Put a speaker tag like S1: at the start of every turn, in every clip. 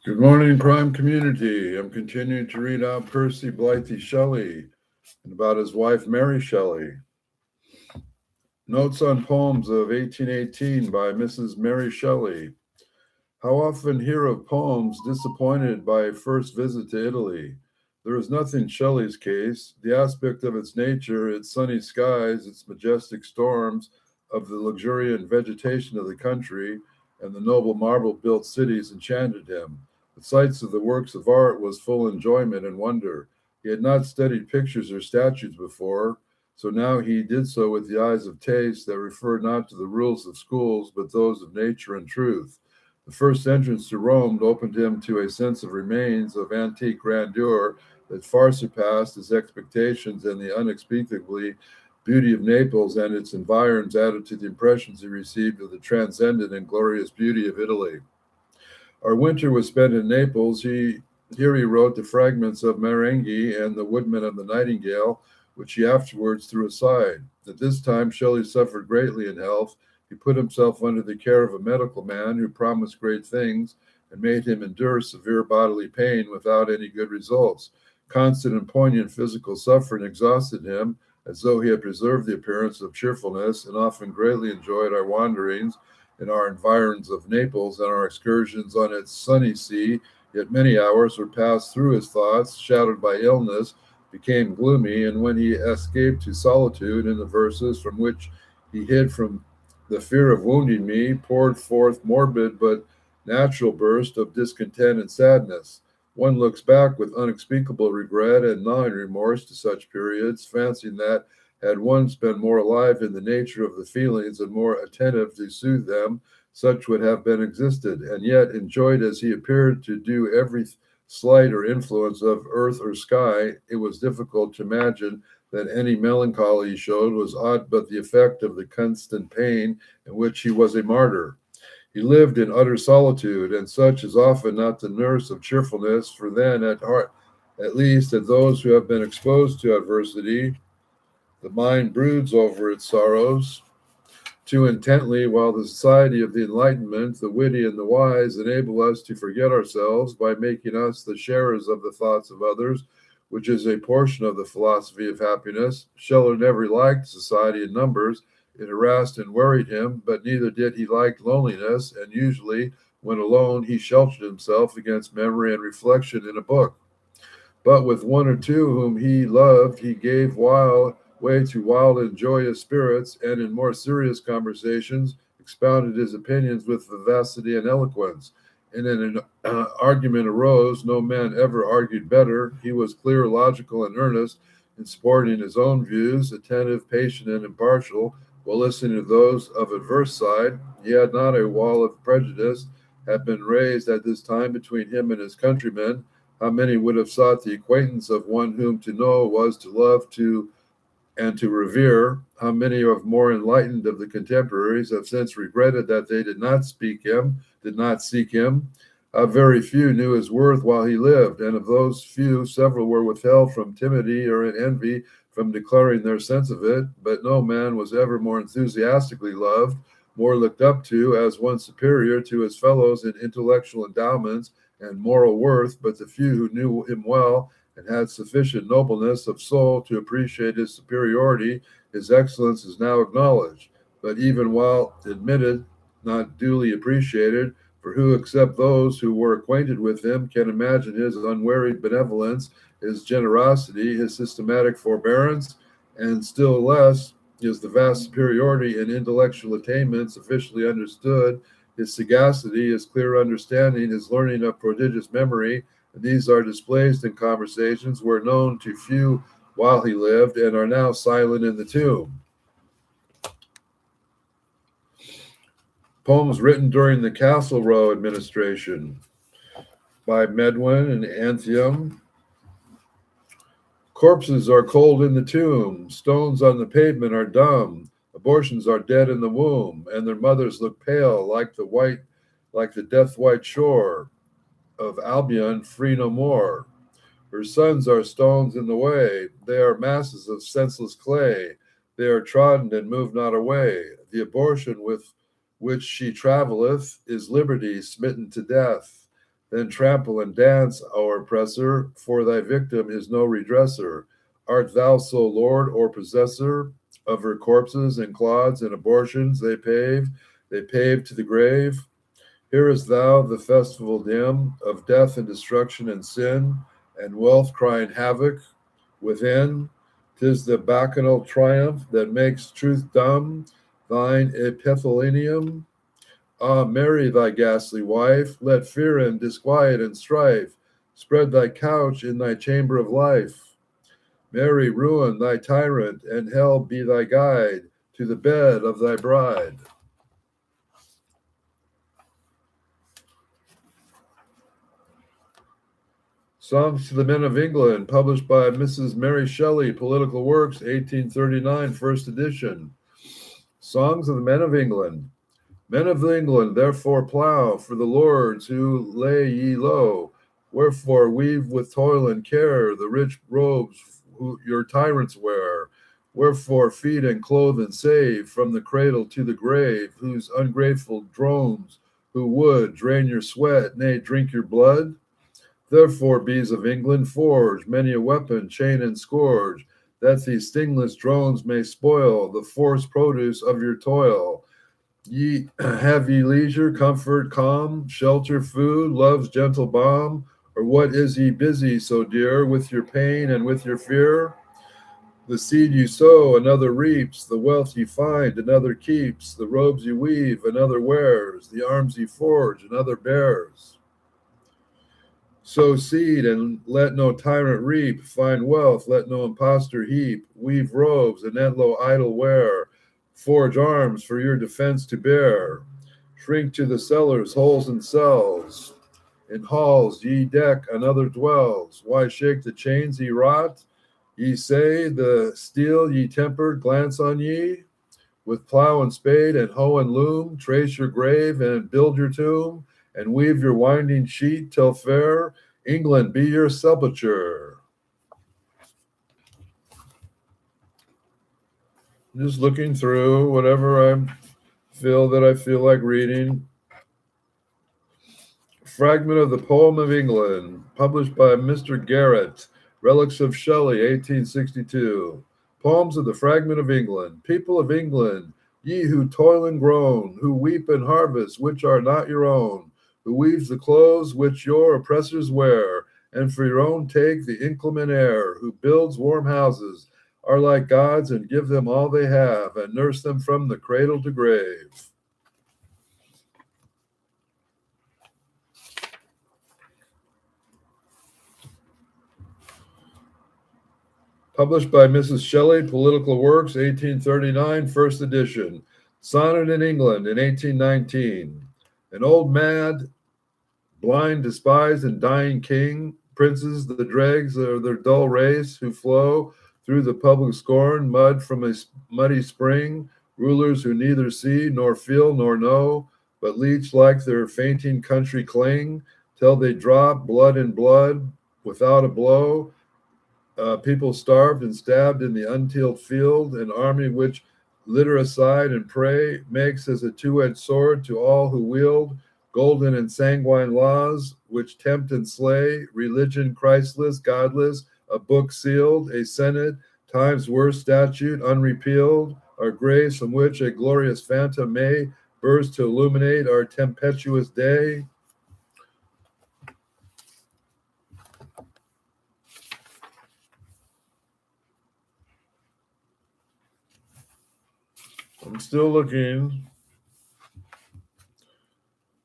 S1: Good morning, crime community. I'm continuing to read out Percy Blythe Shelley and about his wife, Mary Shelley. Notes on Poems of 1818 by Mrs. Mary Shelley. How often hear of poems disappointed by a first visit to Italy? There is nothing Shelley's case. The aspect of its nature, its sunny skies, its majestic storms, of the luxuriant vegetation of the country, and the noble marble-built cities enchanted him. The sights of the works of art was full enjoyment and wonder. He had not studied pictures or statues before, so now he did so with the eyes of taste that referred not to the rules of schools, but those of nature and truth. The first entrance to Rome opened him to a sense of remains of antique grandeur that far surpassed his expectations, and the unexpectedly beauty of Naples and its environs added to the impressions he received of the transcendent and glorious beauty of Italy. Our winter was spent in Naples. Here he wrote the fragments of Marenghi and the Woodman of the Nightingale, which he afterwards threw aside. At this time, Shelley suffered greatly in health. He put himself under the care of a medical man who promised great things and made him endure severe bodily pain without any good results. Constant and poignant physical suffering exhausted him, as though he had preserved the appearance of cheerfulness, and often greatly enjoyed our wanderings in our environs of Naples and our excursions on its sunny sea. Yet many hours were passed through his thoughts, shadowed by illness, became gloomy, and when he escaped to solitude in the verses from which he hid from the fear of wounding me, poured forth morbid but natural burst of discontent and sadness. One looks back with unspeakable regret and gnawing remorse to such periods, fancying that had one been more alive in the nature of the feelings and more attentive to soothe them, such would have been existed. And yet, enjoyed as he appeared to do every slight or influence of earth or sky, it was difficult to imagine that any melancholy he showed was aught but the effect of the constant pain in which he was a martyr. He lived in utter solitude, and such is often not the nurse of cheerfulness, for then, at heart, at least at those who have been exposed to adversity, the mind broods over its sorrows too intently, while the society of the enlightenment, the witty and the wise, enable us to forget ourselves by making us the sharers of the thoughts of others, which is a portion of the philosophy of happiness. Shelley never liked society in numbers. It harassed and worried him, but neither did he like loneliness, and usually, when alone, he sheltered himself against memory and reflection in a book. But with one or two whom he loved, he gave way to wild and joyous spirits, and in more serious conversations expounded his opinions with vivacity and eloquence. And in an argument arose, no man ever argued better. He was clear, logical, and earnest in supporting his own views, attentive, patient, and impartial, while listening to those of adverse side. He had not a wall of prejudice had been raised at this time between him and his countrymen. How many would have sought the acquaintance of one whom to know was to love, and to revere? How many of more enlightened of the contemporaries have since regretted that they did not seek him? How very few knew his worth while he lived, and of those few, several were withheld from timidity or in envy from declaring their sense of it. But no man was ever more enthusiastically loved, more looked up to as one superior to his fellows in intellectual endowments and moral worth, but the few who knew him well and had sufficient nobleness of soul to appreciate his superiority. His excellence is now acknowledged, but even while admitted, not duly appreciated, for who except those who were acquainted with him can imagine his unwearied benevolence, his generosity, his systematic forbearance, and still less is the vast superiority in intellectual attainment sufficiently understood, his sagacity, his clear understanding, his learning of prodigious memory, and these are displaced in conversations, were known to few while he lived, and are now silent in the tomb. Poems written during the Castle Row administration by Medwin and Anthium. Corpses are cold in the tomb, stones on the pavement are dumb, abortions are dead in the womb, and their mothers look pale like the death white shore of Albion, free no more. Her sons are stones in the way, they are masses of senseless clay, they are trodden and move not away. The abortion with which she travelleth is liberty smitten to death. Then trample and dance, our oppressor, for thy victim is no redresser. Art thou so lord or possessor of her corpses and clods and abortions they pave to the grave? Hearest thou the festival dim of death and destruction and sin, and wealth crying havoc within? 'Tis the bacchanal triumph that makes truth dumb, thine epithalamium. Ah, marry thy ghastly wife, let fear and disquiet and strife spread thy couch in thy chamber of life. Marry, ruin thy tyrant, and hell be thy guide to the bed of thy bride. Songs to the Men of England, published by Mrs. Mary Shelley, Political Works, 1839, first edition. Songs of the Men of England. Men of England, therefore plough for the lords who lay ye low. Wherefore weave with toil and care the rich robes your tyrants wear. Wherefore feed and clothe and save from the cradle to the grave, whose ungrateful drones who would drain your sweat, nay, drink your blood? Therefore, bees of England, forge many a weapon, chain and scourge, that these stingless drones may spoil the forced produce of your toil. Ye have ye leisure, comfort, calm, shelter, food, love's gentle balm, or what is ye busy so dear with your pain and with your fear? The seed you sow, another reaps, the wealth you find, another keeps, the robes you weave, another wears, the arms you forge, another bears. Sow seed and let no tyrant reap, find wealth, let no impostor heap, weave robes and let no idle wear, forge arms for your defense to bear. Shrink to the cellars, holes and cells. In halls ye deck, another dwells. Why shake the chains ye wrought? Ye say the steel ye tempered glance on ye? With plow and spade and hoe and loom, trace your grave and build your tomb, and weave your winding sheet till fair England be your sepulture. Just looking through whatever I feel like reading. Fragment of the Poem of England, published by Mr. Garrett, Relics of Shelley, 1862. Poems of the Fragment of England. People of England, ye who toil and groan, who weep and harvest which are not your own, who weaves the clothes which your oppressors wear, and for your own take the inclement air, who builds warm houses, are like gods and give them all they have, and nurse them from the cradle to grave. Published by Mrs. Shelley, Political Works, 1839, first edition. Sonnet in England in 1819. An old mad, blind, despised, and dying king, princes, the dregs of their dull race, who flow through the public scorn, mud from a muddy spring, rulers who neither see nor feel nor know, but leech like their fainting country cling, till they drop blood in blood without a blow. People starved and stabbed in the untilled field, an army which litter aside and pray makes as a two-edged sword to all who wield golden and sanguine laws which tempt and slay, religion Christless, godless, a book sealed, a senate, time's worst statute unrepealed, our grace from which a glorious phantom may burst to illuminate our tempestuous day. I'm still looking.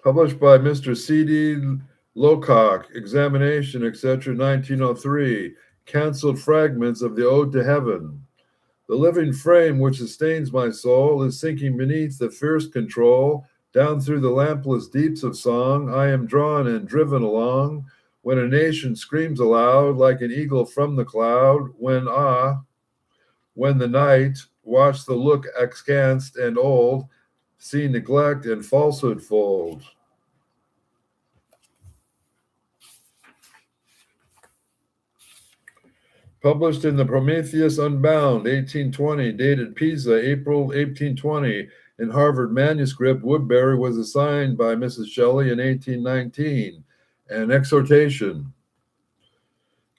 S1: Published by Mr. C.D. Locock, Examination, etc., 1903. Cancelled fragments of the Ode to Heaven. The living frame which sustains my soul is sinking beneath the fierce control. Down through the lampless deeps of song, I am drawn and driven along. When a nation screams aloud like an eagle from the cloud, when the night, watch the look askance and old, see neglect and falsehood fold. Published in the Prometheus Unbound, 1820, dated Pisa, April 1820. In Harvard manuscript, Woodbury was assigned by Mrs. Shelley in 1819. An exhortation.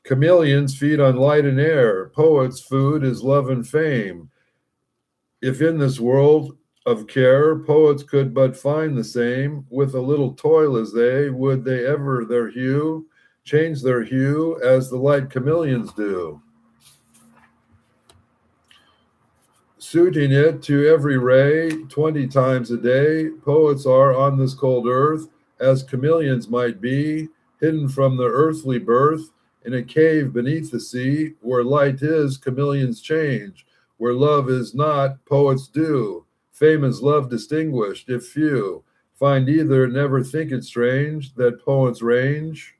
S1: Chameleons feed on light and air. Poets' food is love and fame. If in this world of care, poets could but find the same, with a little toil as they, would they ever change their hue as the light chameleons do, suiting it to every ray 20 times a day. Poets are on this cold earth, as chameleons might be, hidden from their earthly birth, in a cave beneath the sea, where light is, chameleons change. Where love is not, poets do. Fame is love distinguished, if few find either, never think it strange that poets range,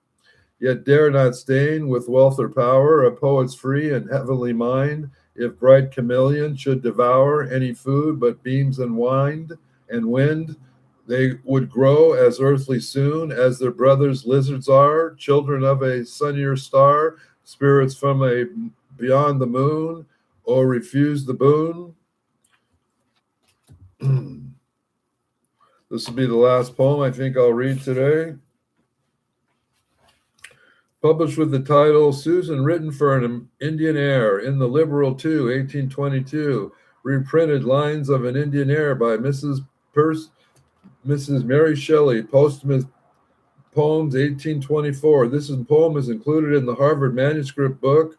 S1: yet dare not stain with wealth or power a poet's free and heavenly mind. If bright chameleon should devour any food but beams and wind and wind, they would grow as earthly soon as their brothers lizards are, children of a sunnier star, spirits from a beyond the moon, or refuse the boon. This will be the last poem I think I'll read today. Published with the title Susan, written for an Indian air in the Liberal 2, 1822. Reprinted Lines of an Indian Air by Mrs. Mary Shelley, posthumous poems, 1824. This poem is included in the Harvard manuscript book.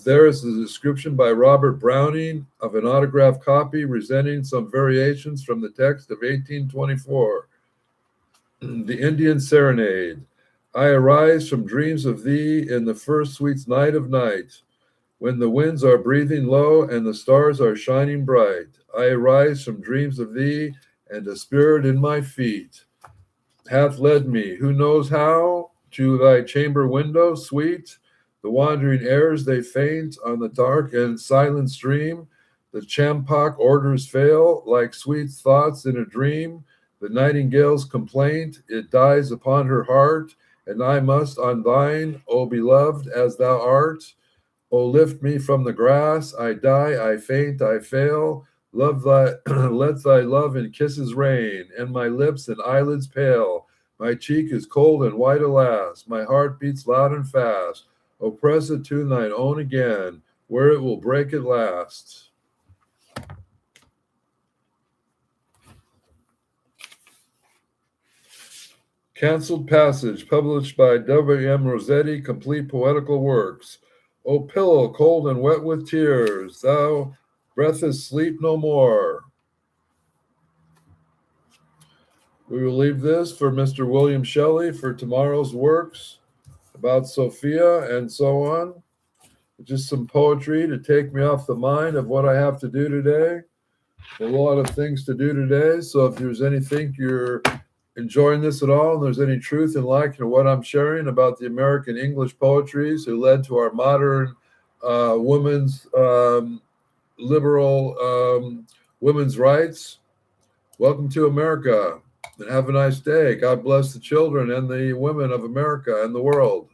S1: There is a description by Robert Browning of an autographed copy presenting some variations from the text of 1824. The Indian Serenade. I arise from dreams of thee in the first sweet night of night, when the winds are breathing low and the stars are shining bright. I arise from dreams of thee, and a spirit in my feet hath led me, who knows how, to thy chamber window sweet. The wandering airs they faint on the dark and silent stream. The champak orders fail, like sweet thoughts in a dream. The nightingale's complaint, it dies upon her heart, and I must on thine, O beloved, as thou art. O lift me from the grass, I die, I faint, I fail. Love thy, let thy love in kisses rain, and my lips and eyelids pale. My cheek is cold and white, alas, my heart beats loud and fast. O press it to thine own again, where it will break at last. Cancelled Passage, published by W.M. Rossetti, Complete Poetical Works. O pillow, cold and wet with tears, thou breathest sleep no more. We will leave this for Mr. William Shelley for tomorrow's works about Sophia and so on. Just some poetry to take me off the mind of what I have to do today. A lot of things to do today. So if there's anything you're enjoying this at all, and there's any truth in liking what I'm sharing about the American English poetries who led to our modern women's liberal women's rights, welcome to America, and have a nice day. God bless the children and the women of America and the world.